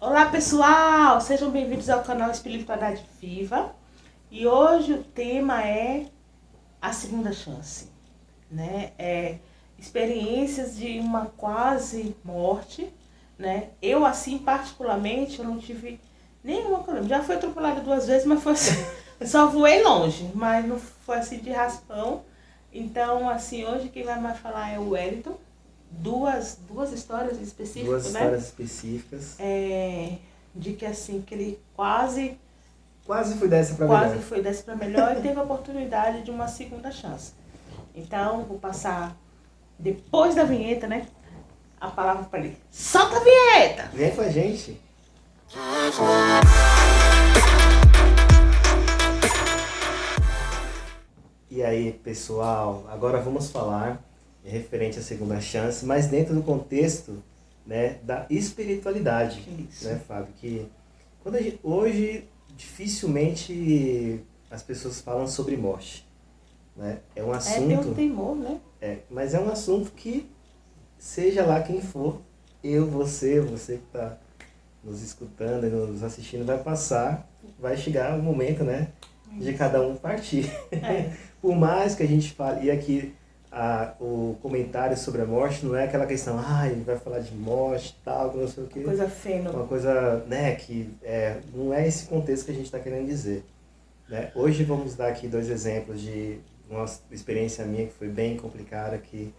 Olá pessoal, sejam bem-vindos ao canal Espiritualidade Viva e hoje o tema é a segunda chance, né? Experiências de uma quase morte, né? Eu assim particularmente eu não tive nenhuma problema, já fui atropelada 2 vezes, mas foi assim, só voei longe, mas não foi assim de raspão. Então assim, hoje quem vai mais falar é o Wellington. Duas histórias específicas, Duas né? histórias específicas. De que assim, que ele quase Foi dessa pra melhor. foi dessa para melhor e teve a oportunidade de uma segunda chance. Então, vou passar, depois da vinheta, né, a palavra para ele. Solta a vinheta! Vem com a gente. E aí, pessoal, agora vamos falar referente à segunda chance, mas dentro do contexto, né, da espiritualidade. Isso. Né, Fábio? Que hoje dificilmente as pessoas falam sobre morte. Né? É um assunto. Tem um temor, né? Mas é um assunto que, seja lá quem for, você que está nos escutando e nos assistindo, vai chegar o momento, né, de cada um partir. Por mais que a gente fale, e aqui o comentário sobre a morte não é aquela questão, vai falar de morte, tal, não sei o quê. Coisa feia. Uma coisa, né, que não é esse contexto que a gente está querendo dizer. Né? Hoje vamos dar aqui 2 exemplos de uma experiência minha que foi bem complicada, que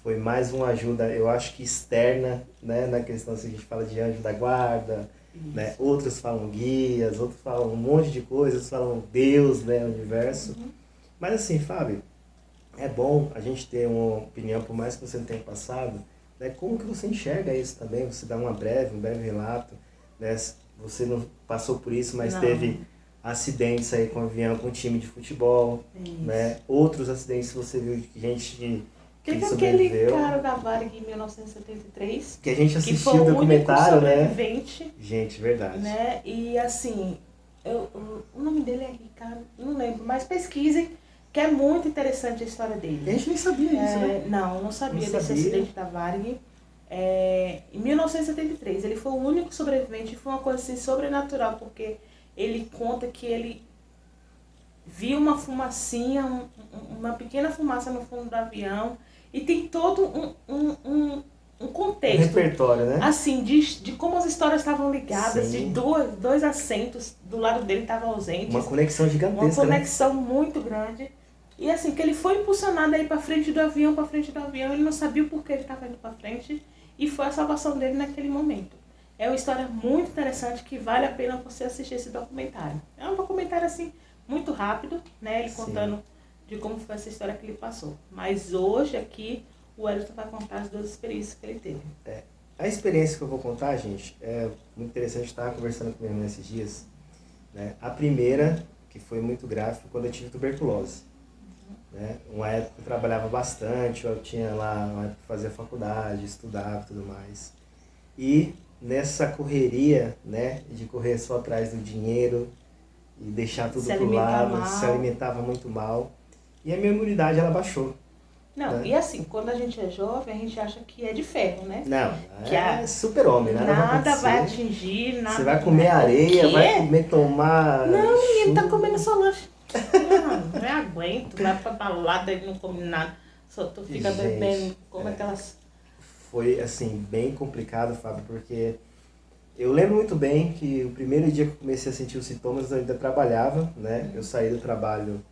foi mais uma ajuda, eu acho que externa, né, na questão assim, a gente fala de anjo da guarda, né, outros falam guias, outros falam um monte de coisas, outros falam Deus, né, universo. Mas assim, Fábio, é bom a gente ter uma opinião, por mais que você não tenha passado, né, como que você enxerga isso também, você dá um breve relato, né, você não passou por isso, mas teve acidentes aí com avião, com time de futebol, né, outros acidentes que você viu de gente que aquele cara da Varig em 1973, que a gente assistiu o documentário, né? Gente, verdade. Né? E assim, o nome dele é Ricardo, não lembro, mas pesquisem, que é muito interessante a história dele. A gente nem sabia disso, né? Não sabia desse acidente da Varig. Em 1973, ele foi o único sobrevivente, foi uma coisa assim sobrenatural, porque ele conta que ele viu uma fumacinha, uma pequena fumaça no fundo do avião, e tem todo um contexto. Um repertório, né? Assim, de como as histórias estavam ligadas, Sim. de dois assentos do lado dele estavam ausentes. Uma conexão gigantesca, uma conexão muito grande. E assim, que ele foi impulsionado aí para frente do avião, ele não sabia o porquê ele estava indo para frente, e foi a salvação dele naquele momento. É uma história muito interessante que vale a pena você assistir esse documentário. É um documentário assim, muito rápido, né? Ele contando de como foi essa história que ele passou. Mas hoje aqui o Wellington vai contar as 2 experiências que ele teve. A experiência que eu vou contar, gente, é muito interessante. Estar conversando com minha irmã esses dias. Né? A primeira, que foi muito grave, foi quando eu tive tuberculose. Né? Uma época que eu trabalhava bastante, eu tinha lá uma época que fazia faculdade, estudava e tudo mais. E nessa correria, né, de correr só atrás do dinheiro e deixar tudo pro lado, se alimentava muito mal. E a minha imunidade, ela baixou. Não, né? E assim, quando a gente é jovem, a gente acha que é de ferro, né? Não, que é super-homem, né? Nada vai atingir, nada. Você vai comer areia, vai comer, tomar... Não, menino, tá comendo só lanche. Não aguento, vai pra balada e não come nada. Só tu fica bebendo, como aquelas... Foi, assim, bem complicado, Fábio, porque... Eu lembro muito bem que o primeiro dia que eu comecei a sentir os sintomas, eu ainda trabalhava, né? Eu saí do trabalho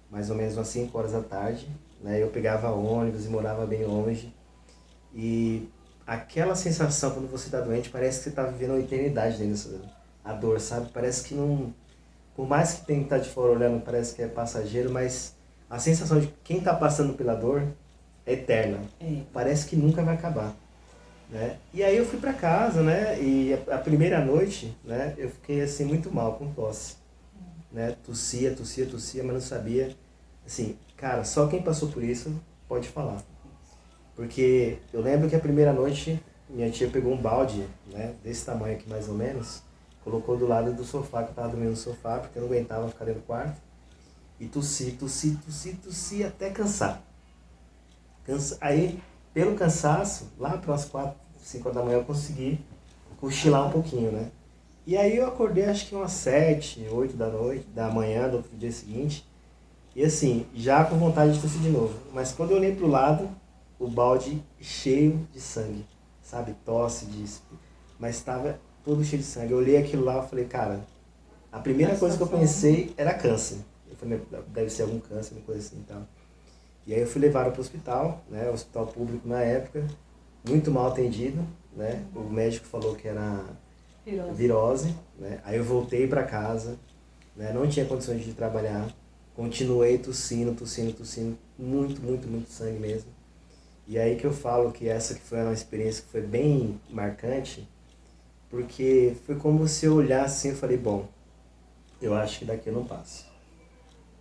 mais ou menos umas 5 horas da tarde, né? Eu pegava ônibus e morava bem longe. E aquela sensação quando você está doente, parece que você está vivendo uma eternidade dentro da dor, sabe? Parece que não... Por mais que quem está de fora olhando parece que é passageiro, mas a sensação de quem está passando pela dor é eterna. Parece que nunca vai acabar. Né? E aí eu fui para casa, né? E a primeira noite, né, eu fiquei assim muito mal, com tosse. Né? Tossia, mas não sabia. Assim, cara, só quem passou por isso pode falar. Porque eu lembro que a primeira noite minha tia pegou um balde, né, desse tamanho aqui mais ou menos, colocou do lado do sofá, que eu tava dormindo no sofá, porque eu não aguentava ficar dentro do quarto. E tossi até cansar. Aí, pelo cansaço, lá para as 4, 5 horas da manhã eu consegui cochilar um pouquinho, né? E aí eu acordei acho que umas 7, 8 da noite, da manhã do outro dia seguinte. E assim, já com vontade de tossir de novo. Mas quando eu olhei pro lado, o balde cheio de sangue. Sabe? Tosse, mas estava todo cheio de sangue. Eu olhei aquilo lá e falei, cara, a primeira coisa que eu pensei era câncer. Eu falei, deve ser algum câncer, uma coisa assim e tal. E aí eu fui levado para o hospital, né? Hospital público na época, muito mal atendido, né? O médico falou que era virose, né? Aí eu voltei para casa, né? Não tinha condições de trabalhar. Continuei tossindo, muito sangue mesmo. E aí que eu falo que essa que foi uma experiência que foi bem marcante, porque foi como se eu olhasse assim e falei, bom, eu acho que daqui eu não passo.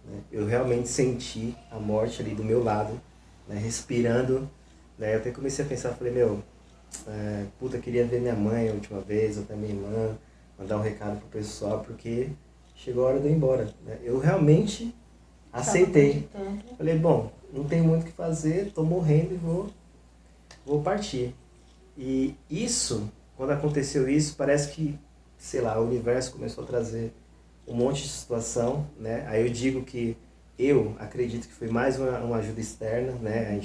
Né? Eu realmente senti a morte ali do meu lado, né? Respirando, né? Eu até comecei a pensar, falei, puta, queria ver minha mãe a última vez, ou até minha irmã, mandar um recado pro pessoal, porque chegou a hora de eu ir embora. Né? Eu realmente aceitei. Falei, bom, não tem muito o que fazer, tô morrendo e vou partir. E isso, quando aconteceu isso, parece que, sei lá, o universo começou a trazer um monte de situação, né? Aí eu digo que eu acredito que foi mais uma ajuda externa, né?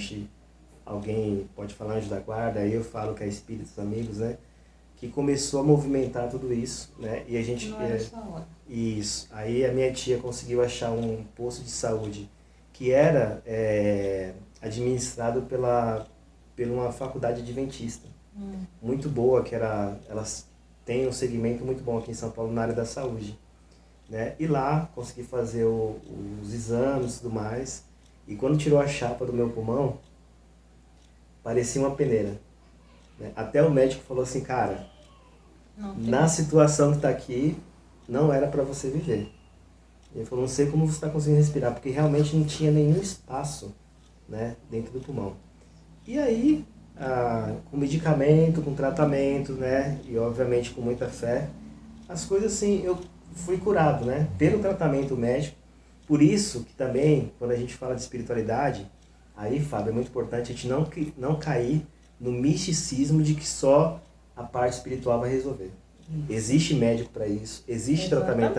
Alguém pode falar anjo da guarda, aí eu falo que é espíritos amigos, né? Que começou a movimentar tudo isso, né? E a gente... Não era só hora. Isso. Aí a minha tia conseguiu achar um posto de saúde que era administrado pela uma faculdade adventista. Muito boa, elas têm um segmento muito bom aqui em São Paulo na área da saúde. Né? E lá consegui fazer os exames e tudo mais. E quando tirou a chapa do meu pulmão, parecia uma peneira. Né? Até o médico falou assim, cara, na situação que está aqui, não era para você viver. Ele falou, não sei como você está conseguindo respirar, porque realmente não tinha nenhum espaço, né, dentro do pulmão. E aí, com medicamento, com tratamento, né, e obviamente com muita fé, as coisas assim, eu fui curado, né, pelo tratamento médico. Por isso que também, quando a gente fala de espiritualidade, aí, Fábio, é muito importante a gente não cair no misticismo de que só a parte espiritual vai resolver. Existe médico para isso, existe tratamento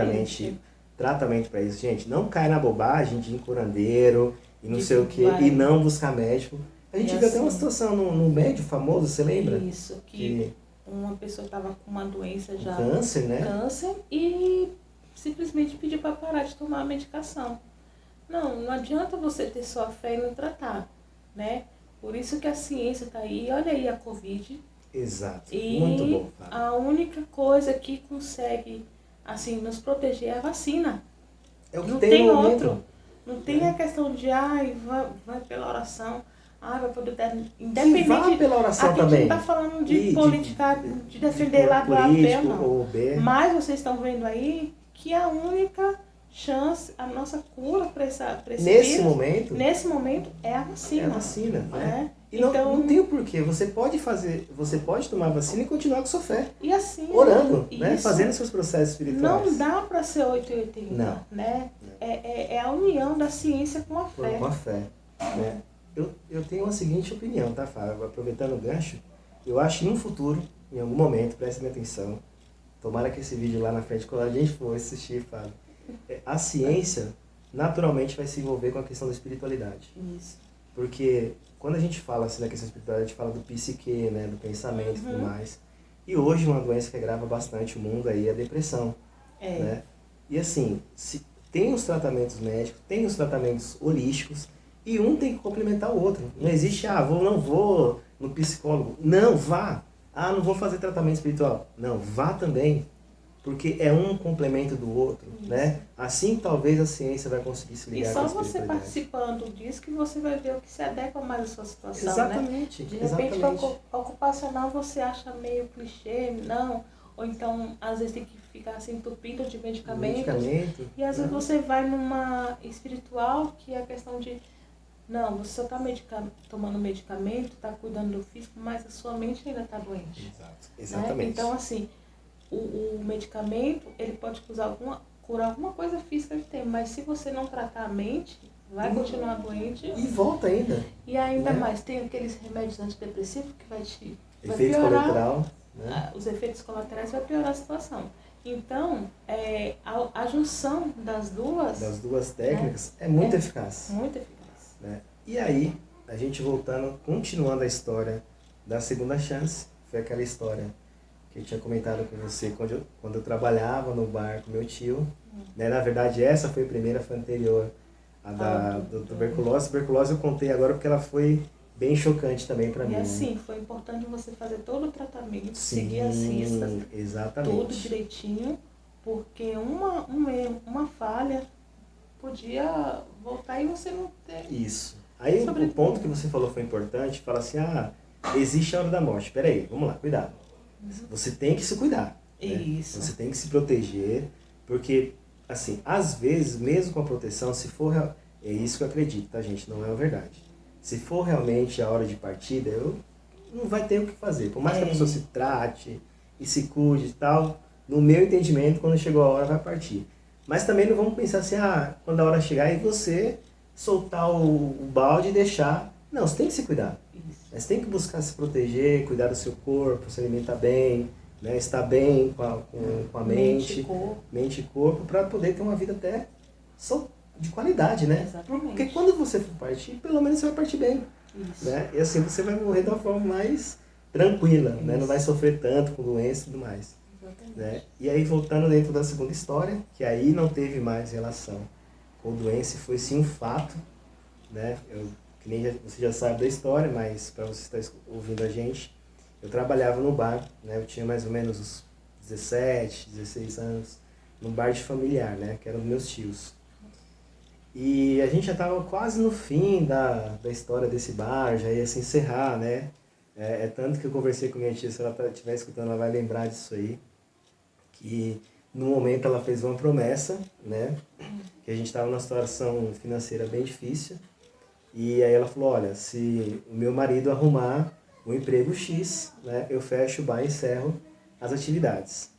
para isso. Gente, não cai na bobagem de ir em curandeiro e não sei o que, e não buscar médico. A gente viu até uma situação num médico famoso, você lembra? Isso, que uma pessoa estava com uma doença já... Câncer, né? Câncer, e simplesmente pediu para parar de tomar a medicação. Não adianta você ter só fé e não tratar, né? Por isso que a ciência está aí, olha aí a Covid. Exato, e muito bom. Fábio. A única coisa que consegue, assim, nos proteger é a vacina. É o que não tem no outro. Momento. Não tem a questão de, vai pela oração, vai poder ter... Independente, que vá pela oração aqui também. A gente não está falando de política, de defender lado A, B, não. Ou B. Mas vocês estão vendo aí que a única chance, a nossa cura para esse nesse vírus, momento, é a vacina. É a vacina, né? E então, não tem o porquê. Você pode tomar a vacina e continuar com sua fé. E assim, orando, né? Fazendo seus processos espirituais. Não dá para ser 880, não. Né? É a união da ciência com a fé. Com a fé, né? Eu tenho a seguinte opinião, tá, Fábio? Aproveitando o gancho, eu acho que no futuro, em algum momento, prestem atenção, tomara que esse vídeo lá na frente, quando a gente for assistir, Fábio, a ciência naturalmente vai se envolver com a questão da espiritualidade. Isso. Porque quando a gente fala assim da questão da espiritualidade, a gente fala do psique, né, do pensamento e tudo mais. E hoje uma doença que agrava bastante o mundo aí é a depressão. Né? E assim, tem os tratamentos médicos, tem os tratamentos holísticos, e um tem que complementar o outro. Não existe, não vou no psicólogo. Não, vá. Não vou fazer tratamento espiritual. Não, vá também. Porque é um complemento do outro, né? Assim talvez a ciência vai conseguir se ligar com a espiritualidade. E só você participando disso que você vai ver o que se adequa mais à sua situação, exatamente, né? De repente, ocupacional você acha meio clichê, não. Ou então, às vezes tem que ficar assim, entupido de medicamentos. E às vezes você vai numa espiritual, que é a questão de... Não, você só está tomando medicamento, está cuidando do físico, mas a sua mente ainda está doente. Exato, exatamente. Né? Então, assim... O medicamento, ele pode curar alguma coisa física que tem, mas se você não tratar a mente, vai continuar doente. E volta ainda. E ainda mais, tem aqueles remédios antidepressivos que vai efeito piorar. colateral. né? Os efeitos colaterais vai piorar a situação. Então, a junção das duas técnicas, né, é muito eficaz. Muito eficaz. Né? E aí, a gente voltando, continuando a história da segunda chance, foi aquela história que eu tinha comentado com você quando eu trabalhava no bar com meu tio. Né? Na verdade, essa foi a primeira, foi anterior à do tuberculose. Tuberculose eu contei agora porque ela foi bem chocante também para mim. E assim, né? foi importante você fazer todo o tratamento, Sim, seguir as riscas, exatamente. tudo direitinho, porque um erro, uma falha podia voltar e você não ter. Isso. Aí o ponto que você falou foi importante, fala assim, existe a hora da morte. Peraí, vamos lá, cuidado. Você tem que se cuidar. Né? Isso. Você tem que se proteger, porque, assim, às vezes, mesmo com a proteção, se for... É isso que eu acredito, tá, gente? Não é a verdade. Se for realmente a hora de partida, não vai ter o que fazer. Por mais que a pessoa se trate e se cuide e tal, no meu entendimento, quando chegou a hora, vai partir. Mas também não vamos pensar assim, quando a hora chegar, e você soltar o balde e deixar. Não, você tem que se cuidar. Isso. Você tem que buscar se proteger, cuidar do seu corpo, se alimentar bem, né? Estar bem com a mente e corpo, para poder ter uma vida até de qualidade, né? Exatamente. Porque quando você for partir, pelo menos você vai partir bem. Isso. Né? E assim você vai morrer de uma forma mais tranquila, né? Não vai sofrer tanto com doença e tudo mais. Né? E aí, voltando dentro da segunda história, que aí não teve mais relação com doença, foi sim um fato, né? Que nem você já sabe da história, mas para você estar ouvindo a gente, eu trabalhava no bar, né? Eu tinha mais ou menos uns 17, 16 anos, num bar de familiar, né? Que eram meus tios. E a gente já estava quase no fim da história desse bar, já ia se encerrar, né? É tanto que eu conversei com minha tia, se ela estiver escutando, ela vai lembrar disso aí. Que no momento ela fez uma promessa, né? Que a gente estava numa situação financeira bem difícil. E aí ela falou, olha, se o meu marido arrumar um emprego X, né, eu fecho o bar e encerro as atividades.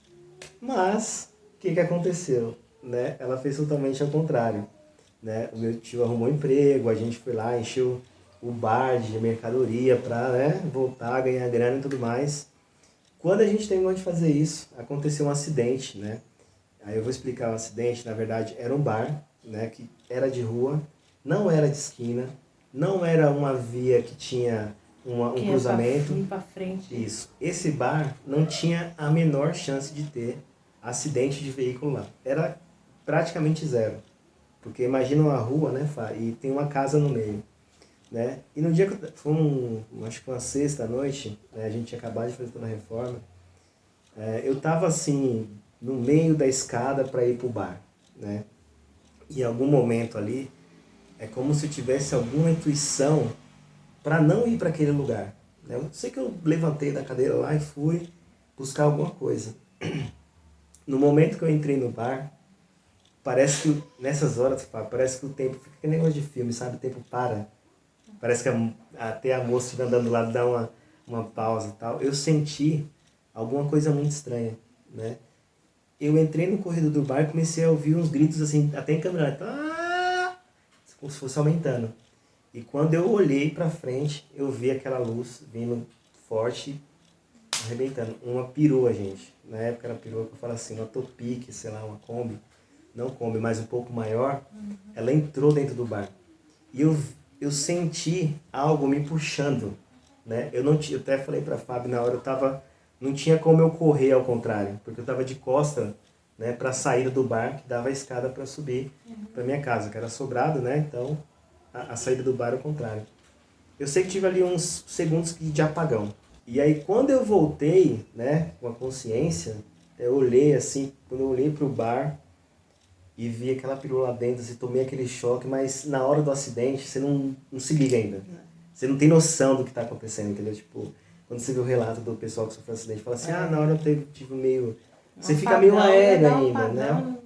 Mas, o que aconteceu? Né? Ela fez totalmente ao contrário. Né? O meu tio arrumou um emprego, a gente foi lá, encheu o bar de mercadoria para, né, voltar a ganhar grana e tudo mais. Quando a gente terminou de fazer isso, aconteceu um acidente, né? Aí eu vou explicar o acidente. Na verdade, era um bar, né, que era de rua, não era de esquina, não era uma via que tinha um cruzamento. Pra frente. Isso. Esse bar não tinha a menor chance de ter acidente de veículo lá. Era praticamente zero. Porque imagina uma rua, né, Fá, e tem uma casa no meio. Né? E no dia que foi acho que uma sexta-noite, né, a gente tinha acabado de fazer toda a reforma, eu tava assim, no meio da escada para ir pro bar, né? E em algum momento ali, é como se eu tivesse alguma intuição para não ir para aquele lugar. Né? Eu sei que eu levantei da cadeira lá e fui buscar alguma coisa. No momento que eu entrei no bar, parece que nessas horas, parece que o tempo fica aquele negócio de filme, sabe? O tempo para. Parece que até a moça estiver andando do lado dá uma pausa e tal. Eu senti alguma coisa muito estranha, né? Eu entrei no corredor do bar e comecei a ouvir uns gritos assim, até em câmera lenta, como se fosse aumentando. E quando eu olhei pra frente, eu vi aquela luz vindo forte, arrebentando. Uma perua, gente. Na época era perua, que eu falo assim, uma Topic, sei lá, uma Kombi. Não Kombi, mas um pouco maior. Ela entrou dentro do bar. E eu senti algo me puxando, né? Eu até falei pra Fábio na hora, não tinha como eu correr ao contrário, porque eu tava de costa, né, pra saída do bar, que dava a escada para subir pra minha casa, que era sobrado, né? Então, a saída do bar era ao contrário. Eu sei que tive ali uns segundos de apagão. E aí, quando eu voltei, né, com a consciência, eu olhei assim, quando eu olhei pro bar, e vi aquela perua lá dentro, assim, tomei aquele choque, mas na hora do acidente você não se liga ainda. Você não tem noção do que está acontecendo, entendeu? Tipo, quando você vê o relato do pessoal que sofreu acidente, fala assim, na hora eu tive meio... Você fica meio aéreo ainda, né?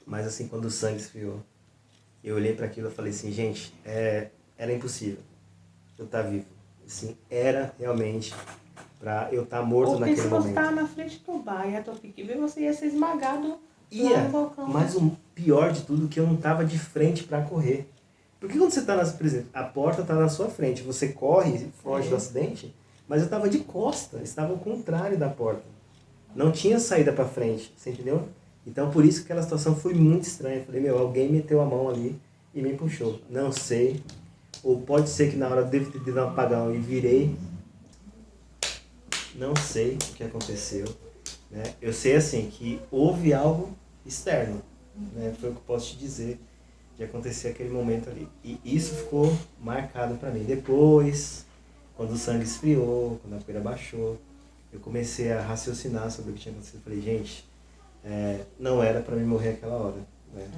Mas assim, quando o sangue esfriou, eu olhei para aquilo e falei assim, gente, era impossível eu estar vivo. Assim, era realmente para eu estar morto naquele momento. Porque se você estar na frente do bar e a Topic ver, você ia ser esmagado. Mas o pior de tudo é que eu não tava de frente para correr. Porque quando você tá por exemplo, a porta tá na sua frente, você corre e foge do acidente, Mas eu estava de costa, estava ao contrário da porta. Não tinha saída para frente, você entendeu? Então por isso que aquela situação foi muito estranha. Eu falei, alguém meteu a mão ali e me puxou. Não sei. Ou pode ser que na hora eu devo ter dado um apagão e virei. Não sei o que aconteceu. Né? Eu sei assim que houve algo externo. Né? Foi o que eu posso te dizer de acontecer aquele momento ali. E isso ficou marcado para mim. Depois, quando o sangue esfriou, quando a poeira baixou, eu comecei a raciocinar sobre o que tinha acontecido. Eu falei, gente, não era para mim morrer aquela hora. Né?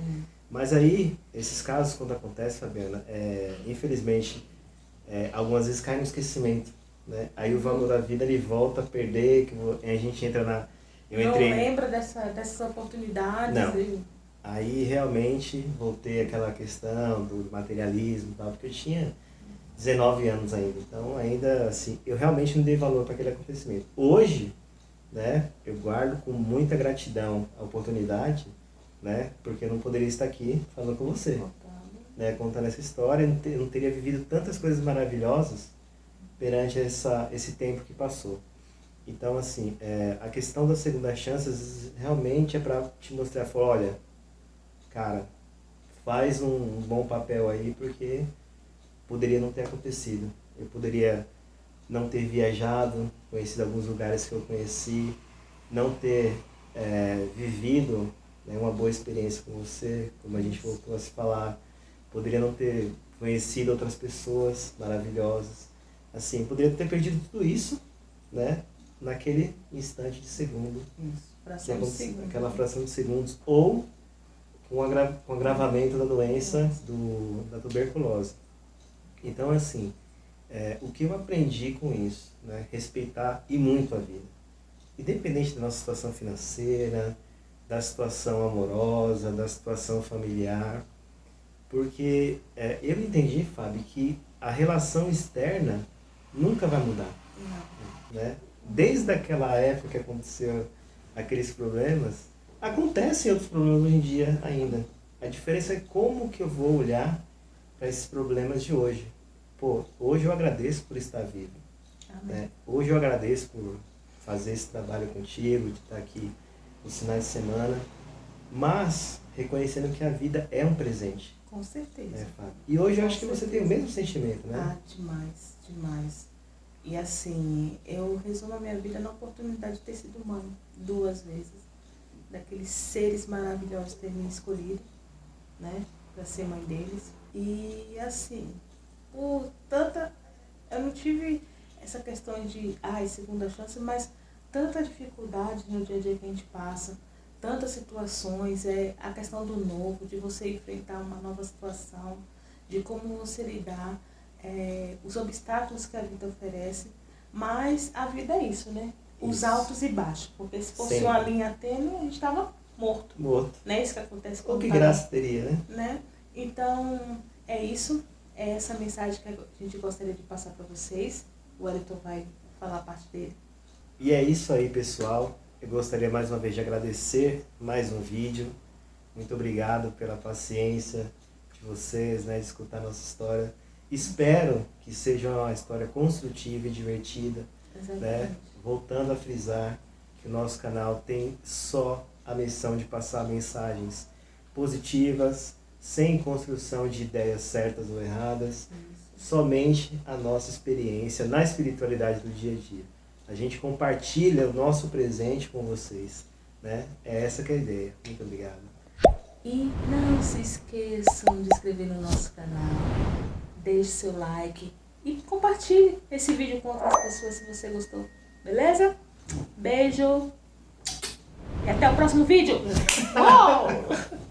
Mas aí, esses casos, quando acontece, Fabiana, infelizmente, algumas vezes cai no esquecimento. Né? Aí o valor da vida ele volta a perder, que a gente entra na... Não lembra dessas oportunidades? Não. Aí realmente voltei àquela questão do materialismo e tal, porque eu tinha 19 anos ainda. Então ainda assim, eu realmente não dei valor para aquele acontecimento. Hoje, né, eu guardo com muita gratidão a oportunidade, né, porque eu não poderia estar aqui falando com você, né, contando essa história, eu não teria vivido tantas coisas maravilhosas perante esse tempo que passou. Então assim, a questão das segundas chances realmente é para te mostrar, olha, cara, faz um bom papel aí, porque poderia não ter acontecido. Eu poderia não ter viajado, conhecido alguns lugares que eu conheci, não ter vivido, né, uma boa experiência com você, como a gente voltou a se falar. Poderia não ter conhecido outras pessoas maravilhosas. Assim, poderia ter perdido tudo isso, né, naquele instante de segundo. Aquela fração de segundos. Ou com o agravamento da doença da tuberculose. Então, assim, o que eu aprendi com isso, né? Respeitar e muito a vida. Independente da nossa situação financeira, da situação amorosa, da situação familiar. Porque eu entendi, Fábio, que a relação externa nunca vai mudar. Não. Né? Desde aquela época que aconteceu aqueles problemas, acontecem outros problemas hoje em dia ainda. A diferença é como que eu vou olhar para esses problemas de hoje. Pô, hoje eu agradeço por estar vivo. Né? Hoje eu agradeço por fazer esse trabalho contigo, de estar aqui nos finais de semana, mas reconhecendo que a vida é um presente. Com certeza. Né, Fábio? E hoje eu acho que você tem o mesmo sentimento, né? Ah, demais, demais. E assim, eu resumo a minha vida na oportunidade de ter sido mãe 2 vezes. Daqueles seres maravilhosos ter me escolhido, né, para ser mãe deles. E assim, por tanta... Eu não tive essa questão de, segunda chance, mas tanta dificuldade no dia a dia que a gente passa, tantas situações, a questão do novo, de você enfrentar uma nova situação, de como você lidar, os obstáculos que a vida oferece. Mas a vida é isso, né? Os altos e baixos, porque se fosse uma linha tênue, a gente estava morto. Não é isso que acontece com o que graça teria, né? Então, é isso. É essa mensagem que a gente gostaria de passar para vocês. O Wellington vai falar a parte dele. E é isso aí, pessoal. Eu gostaria mais uma vez de agradecer mais um vídeo. Muito obrigado pela paciência de vocês, né, de escutar a nossa história. Espero que seja uma história construtiva e divertida. Né? Voltando a frisar que o nosso canal tem só a missão de passar mensagens positivas, sem construção de ideias certas ou erradas, somente a nossa experiência na espiritualidade do dia a dia. A gente compartilha o nosso presente com vocês, né? É essa que é a ideia. Muito obrigado. E não se esqueçam de inscrever no nosso canal, deixe seu like e compartilhe esse vídeo com outras pessoas se você gostou. Beleza? Beijo! E até o próximo vídeo! Uou!